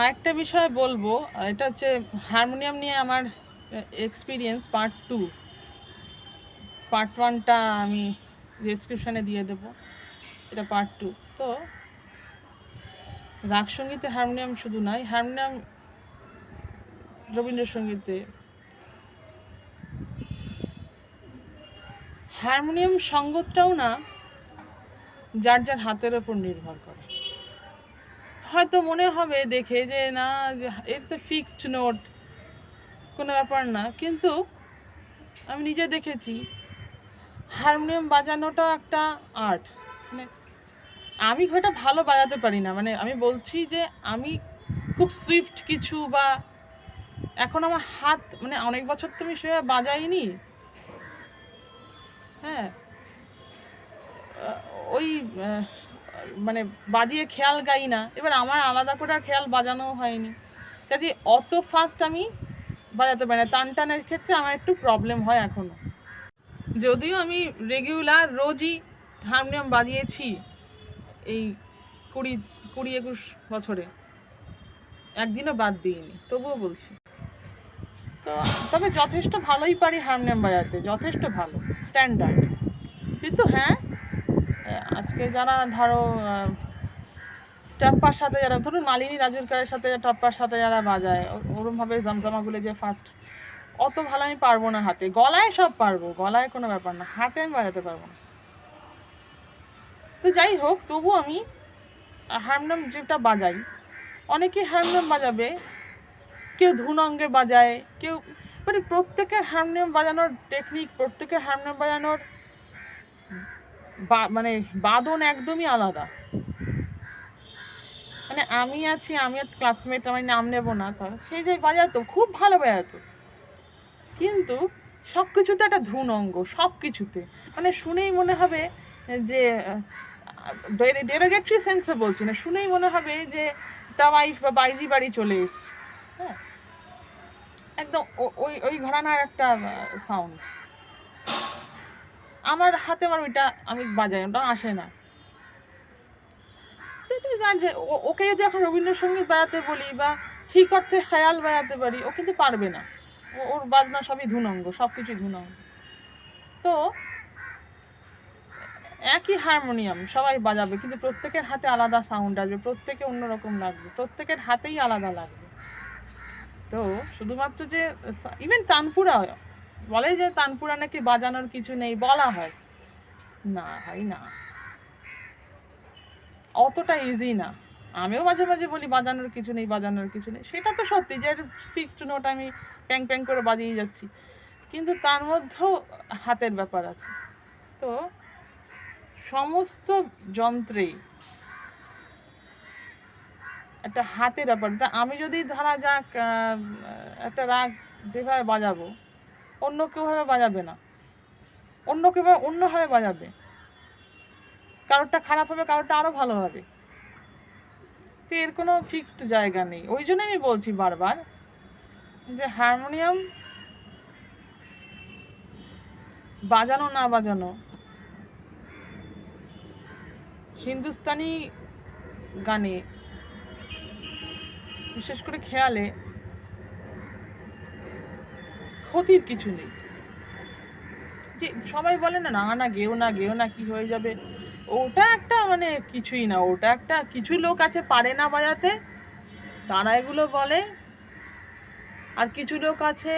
আরেকটা বিষয় বলবো, এটা হচ্ছে হারমোনিয়াম নিয়ে আমার এক্সপিরিয়েন্স পার্ট 2। পার্ট 1টা আমি ডেসক্রিপশানে দিয়ে দেবো, এটা পার্ট 2। তো রাগ সঙ্গীতে হারমোনিয়াম শুধু নয়, হারমোনিয়াম রবীন্দ্রসঙ্গীতে হারমোনিয়াম সঙ্গতটাও না যার যার হাতের ওপর নির্ভর করে। হয়তো মনে হবে দেখে যে না, যে এর তো ফিক্সড নোট, কোনো ব্যাপার না, কিন্তু আমি নিজে দেখেছি হারমোনিয়াম বাজানোটা একটা আর্ট। মানে আমি ওটা ভালো বাজাতে পারি না, মানে আমি বলছি যে আমি খুব সুইফট কিছু, বা এখন আমার হাত, মানে অনেক বছর তো আমি সেভাবে বাজাইনি, হ্যাঁ, ওই মানে বাজিয়ে খেয়াল গাই না, এবার আমার আলাদা করে খেয়াল বাজানো হয়নি, কাজে অত ফাস্ট আমি বাজাতে পারি না। টান টানের ক্ষেত্রে আমার একটু প্রবলেম হয় এখনো, যদিও আমি রেগুলার রোজই হারমোনিয়াম বাজিয়েছি এই 20-21 বছরে, একদিনও বাদ দিইনি, তবুও বলছি। তো তবে যথেষ্ট ভালোই পারি হারমোনিয়াম বাজাতে, যথেষ্ট ভালো, স্ট্যান্ডার্ড। কিন্তু হ্যাঁ, আজকে যারা ধরো টপ্পার সাথে, যারা ধরুন মালিনী রাজুরকারের সাথে টপ্পার সাথে যারা বাজায়, ওরমভাবে জমজমাগুলো যে ফার্স্ট, অত ভালো আমি পারবো না হাতে। গলায় সব পারবো, গলায় কোনো ব্যাপার না, হাতে আমি বাজাতে পারবো না। তো যাই হোক, তবু আমি হারমোনিয়াম যেটা বাজাই, অনেকেই হারমোনিয়াম বাজাবে, কেউ ধুন অঙ্গে বাজায়, কেউ, মানে প্রত্যেকের হারমোনিয়াম বাজানোর টেকনিক, প্রত্যেকের হারমোনিয়াম বাজানোর মানে বাদন একদমই আলাদা। মানে আমি আছি, আমি একটা ক্লাসমেট, আমি নাম নেবো না, তার সেই যে বাজাতো, খুব ভালো বাজাতো, কিন্তু সব কিছুতে একটা ধুন অঙ্গ, সব কিছুতে, মানে শুনেই মনে হবে যে, ডেরোগেটরি সেন্সে বলছি না, শুনেই মনে হবে যে তা ওয়াইফ বা বাইজি বাড়ি চলে এসছে, হ্যাঁ, একদম ওই ওই ঘরানার একটা সাউন্ড। আমার হাতে, আমার ওইটা আমি বাজাই, ওটা আসে না। ওকে যদি এখন রবীন্দ্রসঙ্গীত বাজাতে বলি, বা ঠিক অর্থে খেয়াল বাজাতে পারি, ও কিন্তু পারবে না। ওর বাজনা সবই ধুনঙ্গ, সব কিছুই ধুনঙ্গ। তো একই হারমোনিয়াম সবাই বাজাবে, কিন্তু প্রত্যেকের হাতে আলাদা সাউন্ড আসবে, প্রত্যেকে অন্যরকম লাগবে, প্রত্যেকের হাতেই আলাদা লাগবে। তো শুধুমাত্র যে, ইভেন তানপুরা বলে যে তানপুরা নাকি বাজানোর কিছু নেই, বলা হয় না ভাই, না, অতটা ইজি না। আমিও মাঝে মাঝে বলি বাজানোর কিছু নেই, বাজানোর কিছু নেই, সেটা তো সত্যি যে ফিক্সড নোট আমি প্যাং প্যাং করে বাজিয়ে যাচ্ছি, কিন্তু তার মধ্যেও হাতের ব্যাপার আছে। তো সমস্ত যন্ত্রেই একটা হাতের ব্যাপার। তা আমি যদি ধরা যাক একটা রাগ যেভাবে বাজাবো, অন্য কেউভাবে বাজাবে না, অন্য কেউ অন্যভাবে বাজাবে, কারোরটা খারাপ হবে, কারোরটা আরো ভালো হবে। তো এর কোনো ফিক্সড জায়গা নেই। ওই জন্য আমি বলছি বারবার যে হারমোনিয়াম বাজানো না বাজানো, হিন্দুস্তানি গানে বিশেষ করে খেয়ালে ক্ষতির কিছু নেই। যে সবাই বলে না, না না গেও না, গেও না, কি হয়ে যাবে, ওটা একটা মানে কিছুই না, ওটা একটা, কিছু লোক আছে পারে না বাজাতে, তারা এগুলো বলে, আর কিছু লোক আছে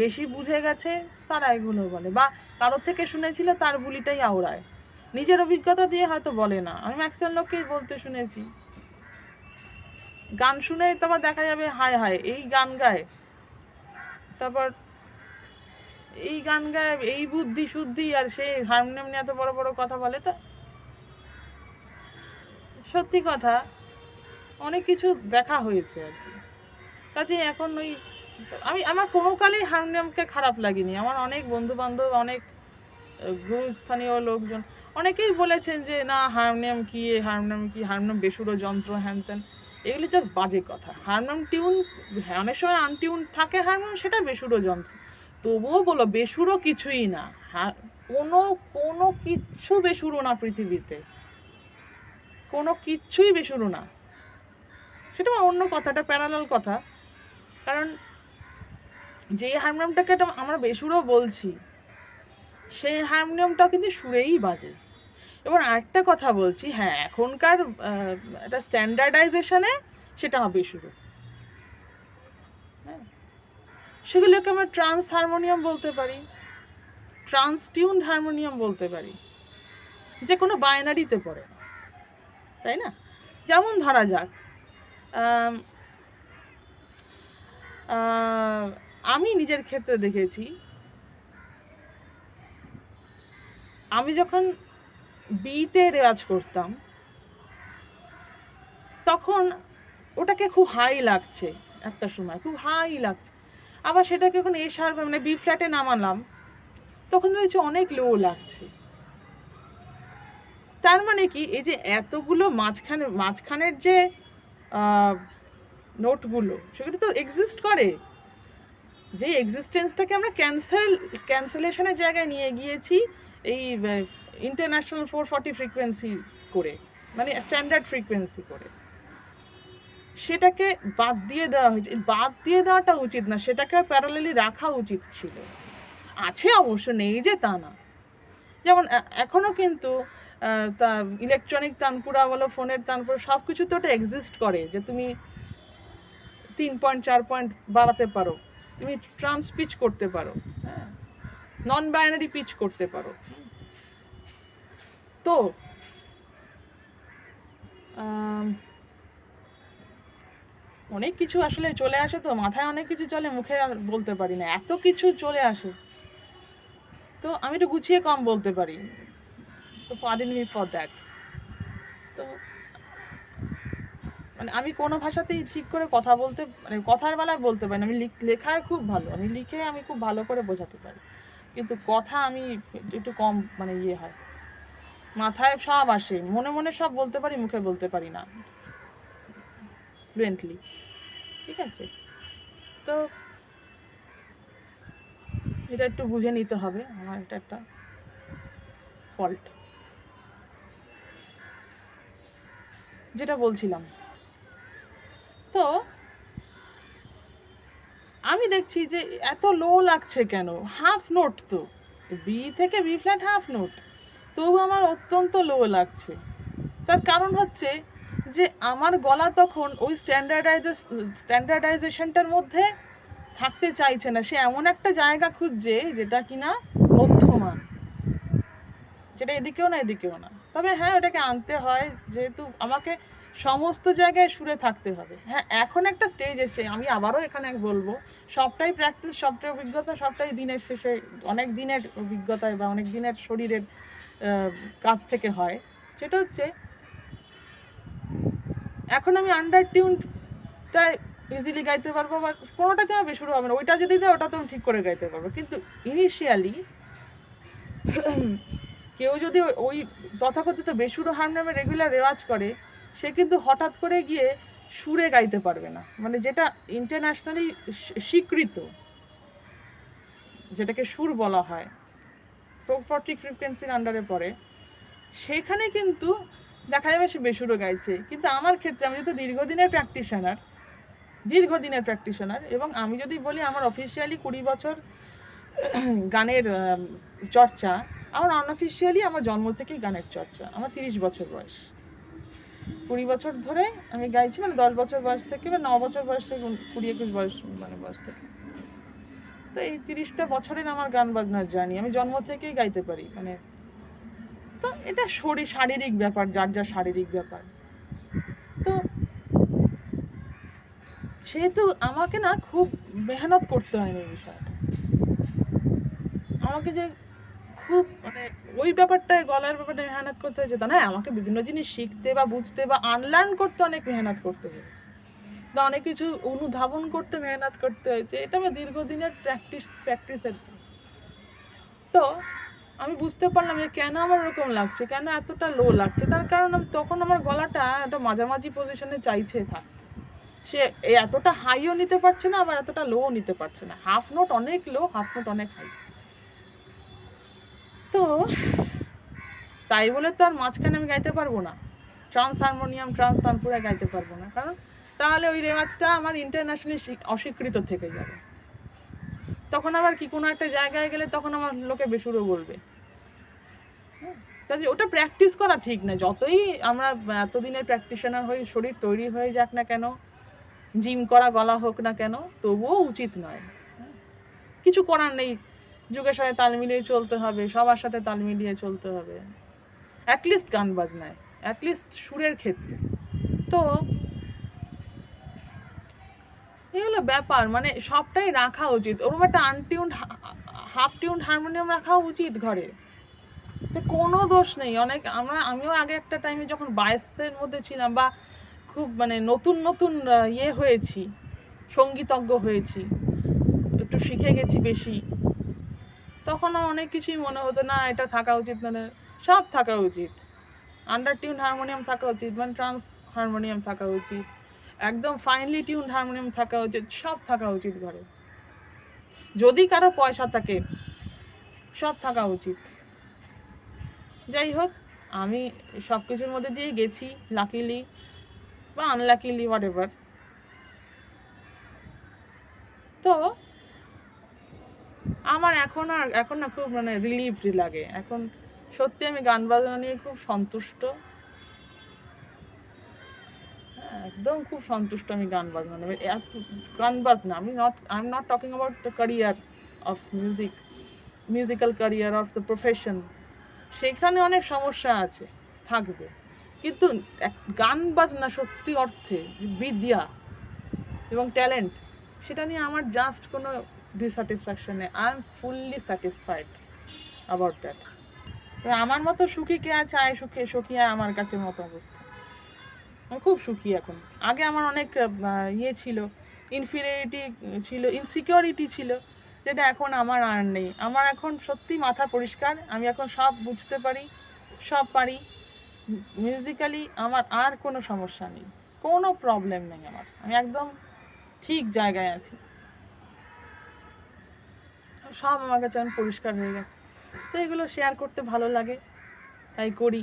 বেশি বুঝে গেছে, তারা এগুলো বলে, বা কারোর থেকে শুনেছিল তার বুলিটাই আওড়ায়, নিজের অভিজ্ঞতা দিয়ে হয়তো বলে না। আমি ম্যাক্সিমাম লোককেই বলতে শুনেছি, গান শুনে তারপর দেখা যাবে হায় হায় এই গান গায়, তারপর এই গান গায়, এই বুদ্ধি শুদ্ধি, আর সেই হারমোনিয়াম নিয়ে এত বড় বড় কথা বলে। তো সত্যি কথা, অনেক কিছু দেখা হয়েছে আর কি। কাজে এখন ওই, আমার কোনো কালেই হারমোনিয়ামকে খারাপ লাগেনি। আমার অনেক বন্ধু বান্ধব, অনেক গুরুস্থানীয় লোকজন অনেকেই বলেছেন যে না হারমোনিয়াম কি, হারমোনিয়াম কি, হারমোনিয়াম বেসুরো যন্ত্র, হ্যান ত্যান, এগুলি জাস্ট বাজে কথা। হারমোনিয়াম টিউন, হ্যাঁ অনেক সময় আনটিউন থাকে হারমোনিয়াম, সেটা বেসুরো যন্ত্র, তবুও বলো বেসুরো কিছুই না। কোনো কোনো কিচ্ছু বেসুরো না পৃথিবীতে, কোনো কিচ্ছুই বেসুরো না। সেটা অন্য কথাটা প্যারালাল কথা। কারণ যে হারমোনিয়ামটাকে আমরা বেসুরও বলছি, সেই হারমোনিয়ামটাও কিন্তু সুরেই বাজে। এবং আরেকটা কথা বলছি, হ্যাঁ এখনকার একটা স্ট্যান্ডার্ডাইজেশনে সেটা বেসুরো, হ্যাঁ সেগুলোকে আমরা ট্রান্স হারমোনিয়াম বলতে পারি, ট্রান্স টিউনড হারমোনিয়াম বলতে পারি, যে কোনো বাইনারিতে পড়ে না, তাই না? যেমন ধরা যাক আমি নিজের ক্ষেত্রে দেখেছি, আমি যখন বিতে রেওয়াজ করতাম তখন ওটাকে খুব হাই লাগছে, একটা সময় খুব হাই লাগছে, আবার সেটাকে যখন এ শার্প মানে বি ফ্ল্যাটে নামালাম তখন দেখছি অনেক লো লাগছে। তার মানে কি, এই যে এতগুলো মাঝখানের যে নোটগুলো সেগুলো তো এক্সিস্ট করে, যে এক্সিস্টেন্সটাকে আমরা ক্যান্সেলেশনের জায়গায় নিয়ে গিয়েছি এই ইন্টারন্যাশনাল 440 ফ্রিকোয়েন্সি করে, মানে স্ট্যান্ডার্ড ফ্রিকোয়েন্সি করে সেটাকে বাদ দিয়ে দেওয়া হয়েছে। বাদ দিয়ে দেওয়াটা উচিত না, সেটাকে প্যারালালি রাখা উচিত ছিল। আছে অবশ্য, নেই যে তা না। যেমন এখনো কিন্তু তা ইলেকট্রনিক তানপুরা বলো, ফোনের তানপুরা, সব কিছু তো ওটা এক্সিস্ট করে যে তুমি 3 পয়েন্ট 4 পয়েন্ট বাড়াতে পারো, তুমি ট্রান্স পিচ করতে পারো, হ্যাঁ নন বাইনারি পিচ করতে পারো। তো অনেক কিছু আসলে চলে আসে, তো মাথায় অনেক কিছু চলে, মুখে আর বলতে পারি না, এত কিছু চলে আসে, তো আমি একটু গুছিয়ে কম বলতে পারি, so pardon me for that. তো মানে আমি কোনো ভাষাতেই ঠিক করে কথা বলতে, মানে কথার বেলায় বলতে পারি না। আমি লেখায় খুব ভালো, আমি লিখে আমি খুব ভালো করে বোঝাতে পারি, কিন্তু কথা আমি একটু কম, মানে ইয়ে হয়, মাথায় সব আসে, মনে মনে সব বলতে পারি, মুখে বলতে পারি না ফ্লুয়েন্টলি, ঠিক আছে? তো এটা একটু বুঝে নিতে হবে, আমার এটা একটা ফল্ট। যেটা বলছিলাম, তো আমি দেখছি যে এত লো লাগছে কেন, হাফ নোট তো, বি থেকে বি ফ্ল্যাট হাফ নোট, তবু আমার অত্যন্ত লো লাগছে। তার কারণ হচ্ছে যে আমার গলা তখন ওই স্ট্যান্ডার্ডাইজেশনটার মধ্যে থাকতে চাইছে না, সে এমন একটা জায়গা খুঁজছে যেটা কিনা মধ্যমান, যেটা এদিকেও না এদিকেও না। তবে হ্যাঁ ওটাকে আনতে হয়, যেহেতু আমাকে সমস্ত জায়গায় সুরে থাকতে হবে। হ্যাঁ এখন একটা স্টেজ এসে, আমি আবারও এখানে বলবো, সবটাই প্র্যাকটিস, সবটাই অভিজ্ঞতা, সবটাই দিনের শেষে অনেক দিনের অভিজ্ঞতায় বা অনেক দিনের শরীরের কাজ থেকে হয়। সেটা হচ্ছে এখন আমি আন্ডার টিউনটা ইজিলি গাইতে পারবো, বা কোনোটাতে আমার বেসুরো হবে না, ওইটা যদি দেয় ওটা তো আমি ঠিক করে গাইতে পারবো। কিন্তু ইনিশিয়ালি কেউ যদি ওই তথাকথিত বেসুরো হারমোনিয়ামে রেগুলার রেওয়াজ করে, সে কিন্তু হঠাৎ করে গিয়ে সুরে গাইতে পারবে না, মানে যেটা ইন্টারন্যাশনালি স্বীকৃত, যেটাকে সুর বলা হয়, 440 ফ্রিকোয়েন্সির আন্ডারে পড়ে, সেখানে কিন্তু দেখা যাবে সে বেসুরো গাইছে। কিন্তু আমার ক্ষেত্রে আমি যেহেতু দীর্ঘদিনের প্র্যাকটিশনার, এবং আমি যদি বলি আমার অফিসিয়ালি 20 বছর গানের চর্চা, আমার আনঅফিসিয়ালি আমার জন্ম থেকেই গানের চর্চা, আমার 30 বছর বয়স, 20 বছর ধরে আমি গাইছি, মানে 10 বছর বয়স থেকে বা 9 বছর বয়স থেকে 20-21 বয়স, মানে বয়স থেকে। তো এই 30টা বছরের আমার গান বাজনার জার্নি, আমি জন্ম থেকেই গাইতে পারি, মানে তো এটা শারীরিক ব্যাপার, যার যার শারীরিক ব্যাপার। তো সেহেতু আমাকে না খুব মেহনত করতে হয়নি এই বিষয়টা, আমাকে যে খুব মানে ওই ব্যাপারটায় গলার ব্যাপারটা মেহনত করতে হয়েছে তা না, আমাকে বিভিন্ন জিনিস শিখতে বা বুঝতে বা আনলার্ন করতে অনেক মেহনত করতে হয়েছে, বা অনেক কিছু অনুধাবন করতে মেহনত করতে হয়েছে। এটা আমার দীর্ঘদিনের প্র্যাকটিসের। তো আমি বুঝতে পারলাম যে কেন আমার ওরকম লাগছে, কেন এতটা লো লাগছে। তার কারণ তখন আমার গলাটা একটা মাঝামাঝি পজিশনে চাইছে থাকতে, সে এতটা হাইও নিতে পারছে না, আবার এতটা লো নিতে পারছে না, হাফ নোট অনেক লো, হাফ নোট অনেক হাই। তো তাই বলে তো আর মাঝখানে আমি গাইতে পারবো না, ট্রান্স হারমোনিয়াম ট্রান্স তানপুরা গাইতে পারবো না, কারণ তাহলে ওই রেওয়াজটা আমার ইন্টারন্যাশনালি অস্বীকৃত থেকে যাবে। তখন আবার কি কোনো একটা জায়গায় গেলে তখন আমার লোকে বেসুরো বলবে। কাজে ওটা প্র্যাকটিস করা ঠিক না। যতই আমরা এতদিনের প্র্যাকটিশনার হয়ে শরীর তৈরি হয়ে যাক না কেন, জিম করা গলা হোক না কেন, তবুও উচিত নয়। কিছু করার নেই, যুগের সাথে তাল মিলিয়ে চলতে হবে, সবার সাথে তাল মিলিয়ে চলতে হবে, অ্যাটলিস্ট গান বাজনায়, অ্যাটলিস্ট সুরের ক্ষেত্রে। তো এই হলো ব্যাপার, মানে সবটাই রাখা উচিত। ওরকম একটা আনটিউন্ড হাফ টিউন্ড হারমোনিয়াম রাখা উচিত ঘরে, তো কোনো দোষ নেই। আমিও আগে একটা টাইমে যখন 22-এর মধ্যে ছিলাম, বা খুব মানে নতুন নতুন ইয়ে হয়েছি, সঙ্গীতজ্ঞ হয়েছি, একটু শিখে গেছি বেশি, তখনও অনেক কিছুই মনে হতো না এটা থাকা উচিত, মানে সব থাকা উচিত। আন্ডার টিউন হারমোনিয়াম থাকা উচিত, মানে ট্রান্স হারমোনিয়াম থাকা উচিত, একদম ফাইনলি টিউন হারমোনিয়াম থাকা উচিত, সব থাকা উচিত ঘরে। যদি কারো পয়সা থাকে সব থাকা উচিত। যাই হোক, আমি সব কিছুর মধ্যে দিয়ে গেছি, লাকিলি বা আনলাকিলি, হোয়াট এভার। তো আমার এখন না খুব মানে রিলিফড লাগে। এখন সত্যি আমি গান বাজনা নিয়ে খুব সন্তুষ্ট, একদম খুব সন্তুষ্ট আমি গান বাজনা নিয়ে। গান বাজনা, I am not talking about the career of musical career of the profession. সেখানে অনেক সমস্যা আছে, থাকবে, কিন্তু গান বাজনা সত্যি অর্থে বিদ্যা এবং ট্যালেন্ট, সেটা নিয়ে আমার জাস্ট কোনো ডিস্যাটিসফ্যাকশন নেই। I am fully satisfied about that. আমার মতো সুখী কে আছে? সুখী আমার কাছে মতো অবস্থা। আমি খুব সুখী এখন। আগে আমার অনেক ইয়ে ছিল, ইনফিরিয়রিটি ছিল, ইনসিকিউরিটি ছিল, যেটা এখন আমার আর নেই। আমার এখন সত্যি মাথা পরিষ্কার, আমি এখন সব বুঝতে পারি, সব পারি। মিউজিক্যালি আমার আর কোনো সমস্যা নেই, কোনো প্রবলেম নেই আমার, আমি একদম ঠিক জায়গায় আছি। সব আমার কাছে এখন পরিষ্কার হয়ে গেছে। তো এগুলো শেয়ার করতে ভালো লাগে, তাই করি।